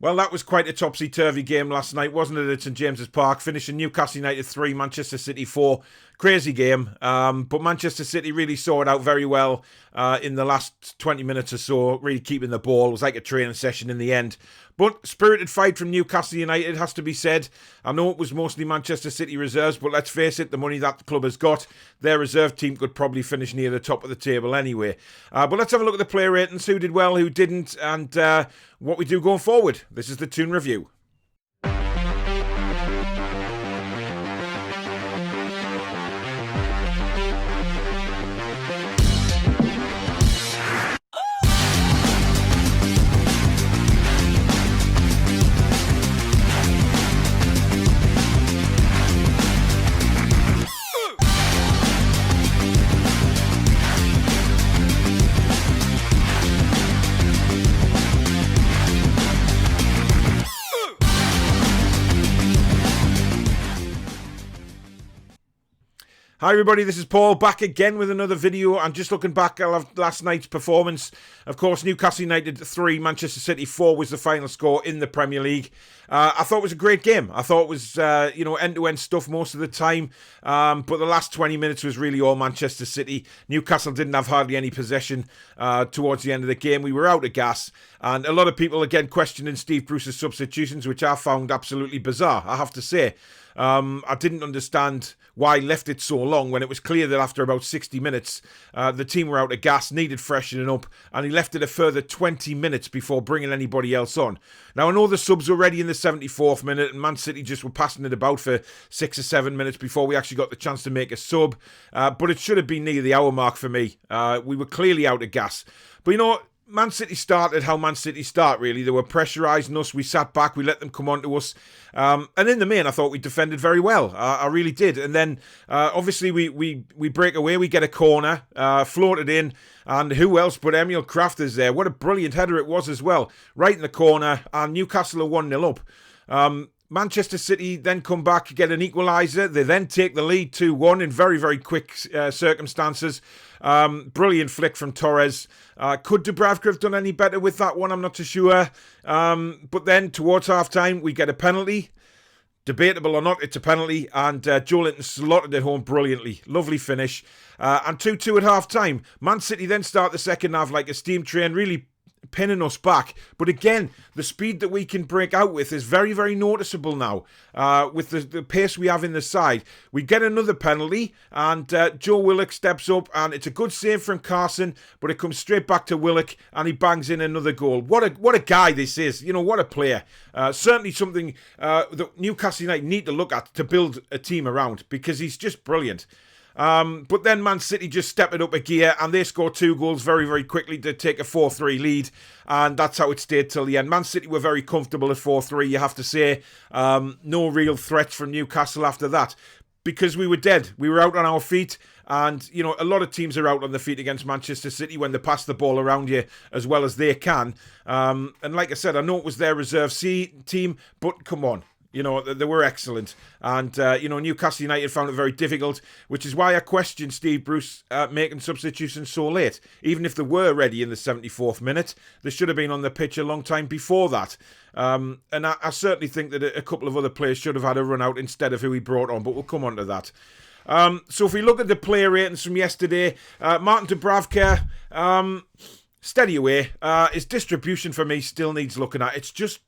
Well, that was quite a topsy-turvy game last night, wasn't it, at St James's Park, finishing Newcastle United 3, Manchester City 4. Crazy game, but Manchester City really saw it out very well in the last 20 minutes or so, really keeping the ball. It was like a training session in the end. But spirited fight from Newcastle United, has to be said. I know it was mostly Manchester City reserves, but let's face it, the money that the club has got, their reserve team could probably finish near the top of the table anyway. But let's have a look at the player ratings, who did well, who didn't, and what we do going forward. This is the Toon Review. Hi everybody, this is Paul back again with another video. I'm just looking back at last night's performance. Of course, Newcastle United 3, Manchester City 4 was the final score in the Premier League. I thought it was a great game. I thought it was, end-to-end stuff most of the time. But the last 20 minutes was really all Manchester City. Newcastle didn't have hardly any possession towards the end of the game. We were out of gas. And a lot of people, again, questioning Steve Bruce's substitutions, which I found absolutely bizarre, I have to say. I didn't understand why he left it so long when it was clear that after about 60 minutes, the team were out of gas, needed freshening up, and he left it a further 20 minutes before bringing anybody else on. Now, I know the subs were ready in the 74th minute, and Man City just were passing it about for 6 or 7 minutes before we actually got the chance to make a sub, but it should have been near the hour mark for me. We were clearly out of gas. But you know, Man City started how Man City start, really. They were pressurising us. We sat back. We let them come on to us. And in the main, I thought we defended very well. I really did. And then, obviously, we break away. We get a corner, floated in. And who else but Emil Krafth is there? What a brilliant header it was as well. Right in the corner. And Newcastle are 1-0 up. Manchester City then come back, get an equaliser. They then take the lead 2-1 in very, very quick circumstances. Brilliant flick from Torres. Could Dubravka have done any better with that one? I'm not too sure. But then towards half-time, we get a penalty. Debatable or not, it's a penalty. And Joelinton slotted it home brilliantly. Lovely finish. And 2-2 at half-time. Man City then start the second half like a steam train, really pinning us back. But again, the speed that we can break out with is very, very noticeable now. With the pace we have in the side. We get another penalty, and Joe Willock steps up, and it's a good save from Carson, but it comes straight back to Willock, and he bangs in another goal. What a guy this is. You know, what a player. Certainly something that Newcastle United need to look at to build a team around, because he's just brilliant. But then Man City just step it up a gear, and they score 2 goals very, very quickly to take a 4-3 lead, and that's how it stayed till the end. Man City were very comfortable at 4-3, you have to say. No real threats from Newcastle after that, because we were dead. We were out on our feet, and, you know, a lot of teams are out on the feet against Manchester City when they pass the ball around you as well as they can. And like I said, I know it was their reserve C team, but come on. You know, they were excellent. And, Newcastle United found it very difficult, which is why I question Steve Bruce making substitutions so late. Even if they were ready in the 74th minute, they should have been on the pitch a long time before that. And I certainly think that a couple of other players should have had a run out instead of who he brought on, but we'll come on to that. So if we look at the player ratings from yesterday, Martin Dubravka, steady away. His distribution for me still needs looking at. It's just...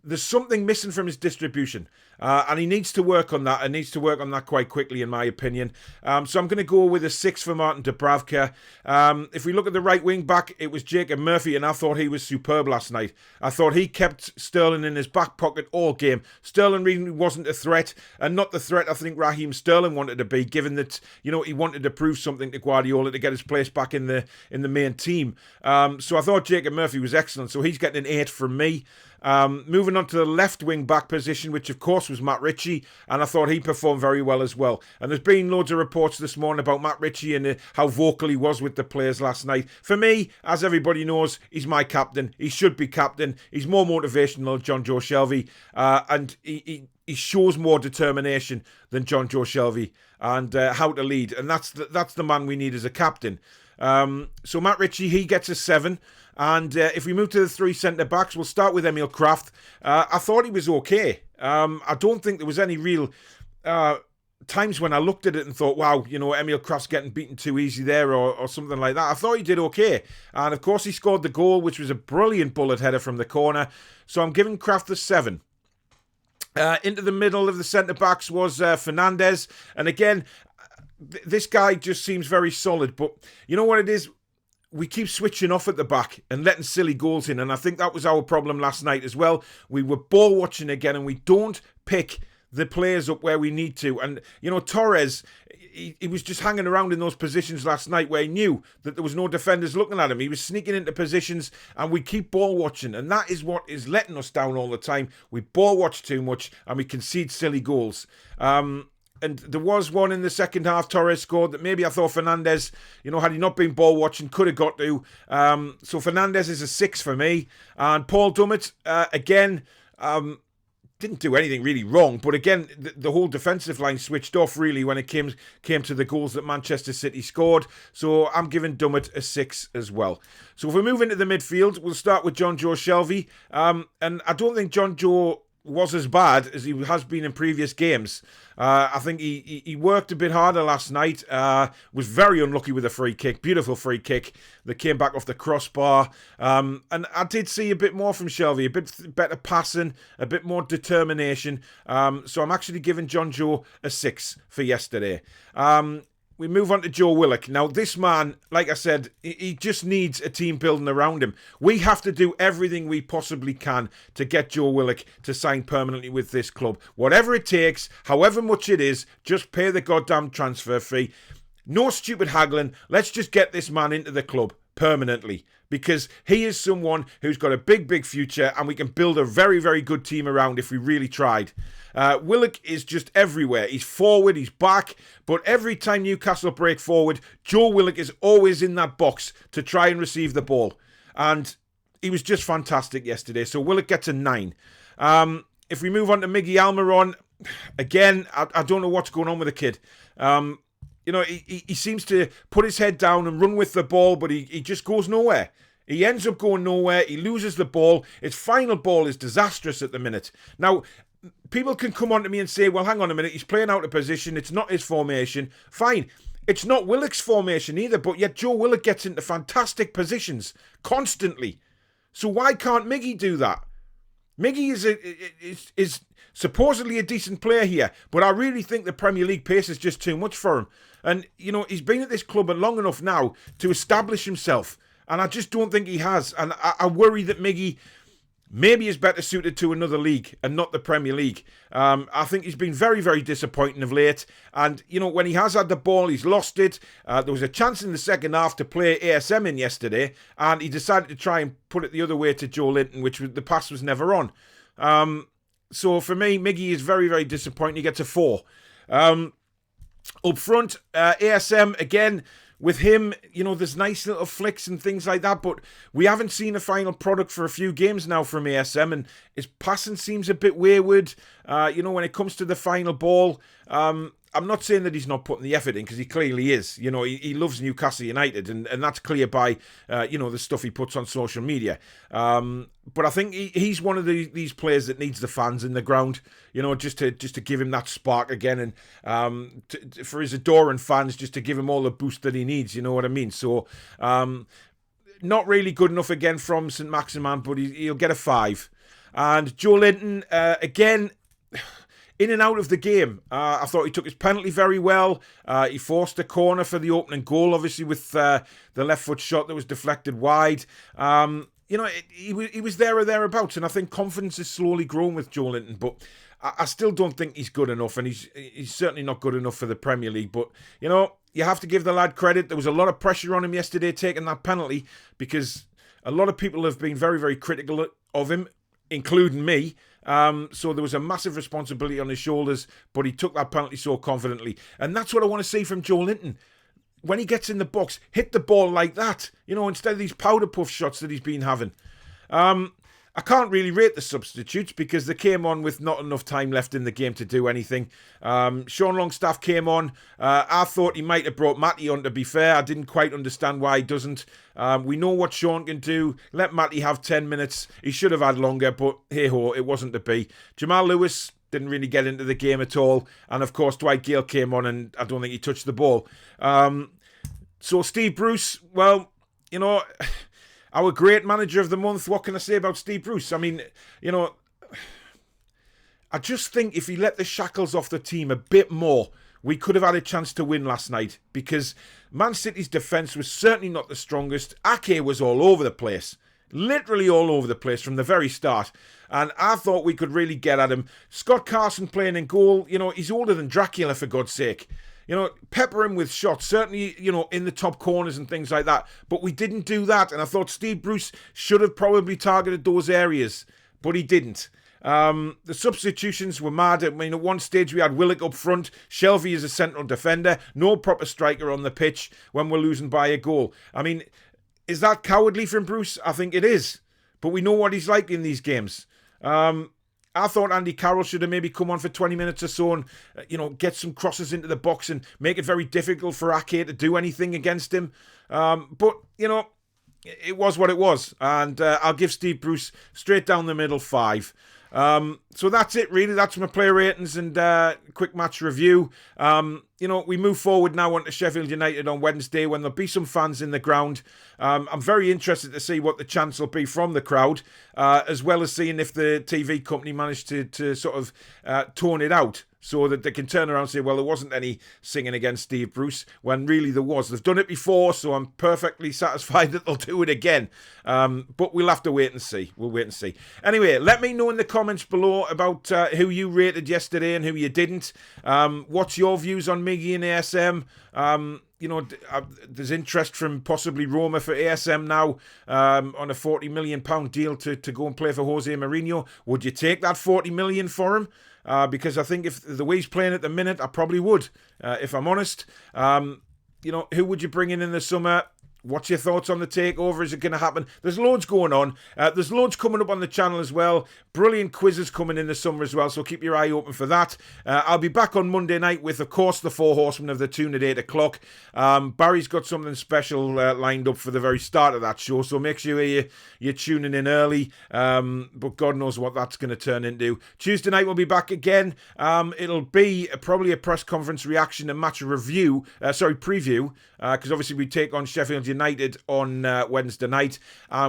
there's something missing from his distribution, and he needs to work on that, and needs to work on that quite quickly, in my opinion. So I'm going to go with a 6 for Martin Dubravka. If we look at the right wing back, it was Jacob Murphy, and I thought he was superb last night. I thought he kept Sterling in his back pocket all game. Sterling really wasn't a threat, and not the threat I think Raheem Sterling wanted to be, given that, you know, he wanted to prove something to Guardiola to get his place back in the main team. So I thought Jacob Murphy was excellent, so he's getting an 8 from me. Moving on to the left wing back position, which of course was Matt Ritchie, and I thought he performed very well as well. And there's been loads of reports this morning about Matt Ritchie and how vocal he was with the players last night. For me, as everybody knows, he's my captain. He should be captain. He's more motivational than John Joe Shelvey, and he shows more determination than John Joe Shelvey, and how to lead. And that's the man we need as a captain. So Matt Ritchie, he gets a 7. And if we move to the three centre-backs, we'll start with Emil Krafth. I thought he was okay. I don't think there was any real times when I looked at it and thought, wow, Emil Krafth's getting beaten too easy there or something like that. I thought he did okay. And of course, he scored the goal, which was a brilliant bullet header from the corner. So I'm giving Krafth a 7. Into the middle of the centre-backs was Fernandez. And again, this guy just seems very solid. But you know what it is? We keep switching off at the back and letting silly goals in. And I think that was our problem last night as well. We were ball watching again and we don't pick the players up where we need to. And, Torres, he was just hanging around in those positions last night where he knew that there was no defenders looking at him. He was sneaking into positions and we keep ball watching. And that is what is letting us down all the time. We ball watch too much and we concede silly goals. And there was one in the second half Torres scored that maybe I thought Fernandez, had he not been ball watching, could have got to. So Fernandez is a 6 for me. And Paul Dummett, again, didn't do anything really wrong. But again, the whole defensive line switched off really when it came to the goals that Manchester City scored. So I'm giving Dummett a 6 as well. So if we move into the midfield, we'll start with John Joe Shelvey. And I don't think John Joe was as bad as he has been in previous games. I think he worked a bit harder last night. Was very unlucky with a free kick. Beautiful free kick that came back off the crossbar. And I did see a bit more from Shelvey. A bit better passing. A bit more determination. So I'm actually giving John Joe a 6 for yesterday. We move on to Joe Willock. Now, this man, like I said, he just needs a team building around him. We have to do everything we possibly can to get Joe Willock to sign permanently with this club. Whatever it takes, however much it is, just pay the goddamn transfer fee. No stupid haggling. Let's just get this man into the club permanently. Because he is someone who's got a big, big future and we can build a very, very good team around if we really tried. Willock is just everywhere. He's forward, he's back, but every time Newcastle break forward, Joe Willock is always in that box to try and receive the ball. And he was just fantastic yesterday. So Willock gets a 9. If we move on to Miggy Almiron, again, I don't know what's going on with the kid. He seems to put his head down and run with the ball, but he just goes nowhere. He ends up going nowhere. He loses the ball. His final ball is disastrous at the minute. Now, people can come on to me and say, well, hang on a minute, he's playing out of position. It's not his formation. Fine. It's not Willock's formation either, but yet Joe Willock gets into fantastic positions constantly. So why can't Miggy do that? Miggy is supposedly a decent player here, but I really think the Premier League pace is just too much for him. And, he's been at this club long enough now to establish himself, and I just don't think he has. And I worry that Miggy maybe is better suited to another league and not the Premier League. I think he's been very, very disappointing of late. And, when he has had the ball, he's lost it. There was a chance in the second half to play ASM in yesterday, and he decided to try and put it the other way to Joelinton, which the pass was never on. So for me, Miggy is very, very disappointing. He gets a 4. Up front, ASM, again, with him, there's nice little flicks and things like that, but we haven't seen a final product for a few games now from ASM, and his passing seems a bit wayward. When it comes to the final ball, I'm not saying that he's not putting the effort in, because he clearly is. He loves Newcastle United, and that's clear by, the stuff he puts on social media. But I think he's one of these players that needs the fans in the ground, just to give him that spark again, and for his adoring fans, just to give him all the boost that he needs, you know what I mean? So, not really good enough again from St. Maximin, but he'll get a 5. And Joelinton, again, in and out of the game. I thought he took his penalty very well. He forced a corner for the opening goal, obviously, with the left foot shot that was deflected wide. He was there or thereabouts, and I think confidence is slowly growing with Joelinton, but I still don't think he's good enough, and he's certainly not good enough for the Premier League. But, you have to give the lad credit. There was a lot of pressure on him yesterday taking that penalty, because a lot of people have been very, very critical of him, including me. So there was a massive responsibility on his shoulders, but he took that penalty so confidently. And that's what I want to see from Joelinton. When he gets in the box, hit the ball like that, instead of these powder puff shots that he's been having. I can't really rate the substitutes because they came on with not enough time left in the game to do anything. Sean Longstaff came on. I thought he might have brought Matty on, to be fair. I didn't quite understand why he doesn't. We know what Sean can do. Let Matty have 10 minutes. He should have had longer, but hey-ho, it wasn't to be. Jamal Lewis didn't really get into the game at all. And, of course, Dwight Gale came on and I don't think he touched the ball. So Steve Bruce, well, you know, our great manager of the month, what can I say about Steve Bruce? I mean, you know, I just think if he let the shackles off the team a bit more, we could have had a chance to win last night, because Man City's defence was certainly not the strongest. Ake was all over the place. Literally all over the place from the very start. And I thought we could really get at him. Scott Carson playing in goal, you know, he's older than Dracula, for God's sake. You know, pepper him with shots, certainly, you know, in the top corners and things like that. But we didn't do that. And I thought Steve Bruce should have probably targeted those areas. But he didn't. The substitutions were mad. I mean, at one stage we had Willock up front, Shelvey as a central defender, no proper striker on the pitch when we're losing by a goal. I mean, is that cowardly from Bruce? I think it is. But we know what he's like in these games. I thought Andy Carroll should have maybe come on for 20 minutes or so and, you know, get some crosses into the box and make it very difficult for Ake to do anything against him. But, you know, it was what it was. And I'll give Steve Bruce straight down the middle 5. So that's it, really. That's my player ratings and quick match review. You know, we move forward now on to Sheffield United on Wednesday when there'll be some fans in the ground. I'm very interested to see what the chance will be from the crowd, as well as seeing if the TV company managed to sort of tone it out, so that they can turn around and say, well, there wasn't any singing against Steve Bruce, when really there was. They've done it before, so I'm perfectly satisfied that they'll do it again. But we'll have to wait and see. We'll wait and see. Anyway, let me know in the comments below about who you rated yesterday and who you didn't. What's your views on Miggy and ASM? You know, there's interest from possibly Roma for ASM now on a £40 million deal to go and play for Jose Mourinho. Would you take that £40 million for him? Because I think if the way he's playing at the minute, I probably would, if I'm honest. You know, who would you bring in the summer? What's your thoughts on the takeover? Is it going to happen? There's loads going on. There's loads coming up on the channel as well. Brilliant quizzes coming in the summer as well, so keep your eye open for that. I'll be back on Monday night with, of course, the 4 Horsemen of the Tune at 8 o'clock. Barry's got something special lined up for the very start of that show, so make sure you're tuning in early. But God knows what that's going to turn into. Tuesday night we'll be back again. It'll be probably a press conference reaction and match review, preview, because obviously we take on Sheffield United on Wednesday night.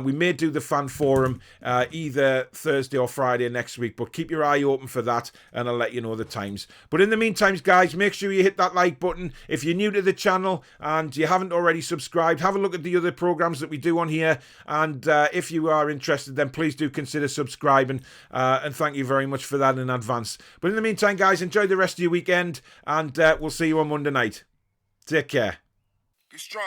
We may do the fan forum either Thursday or Friday next week, but keep your eye open for that and I'll let you know the times. But in the meantime, guys, make sure you hit that like button. If you're new to the channel and you haven't already subscribed, have a look at the other programs that we do on here, and if you are interested, then please do consider subscribing, and thank you very much for that in advance. But in the meantime, guys, enjoy the rest of your weekend, and we'll see you on Monday night. Take care. Be strong.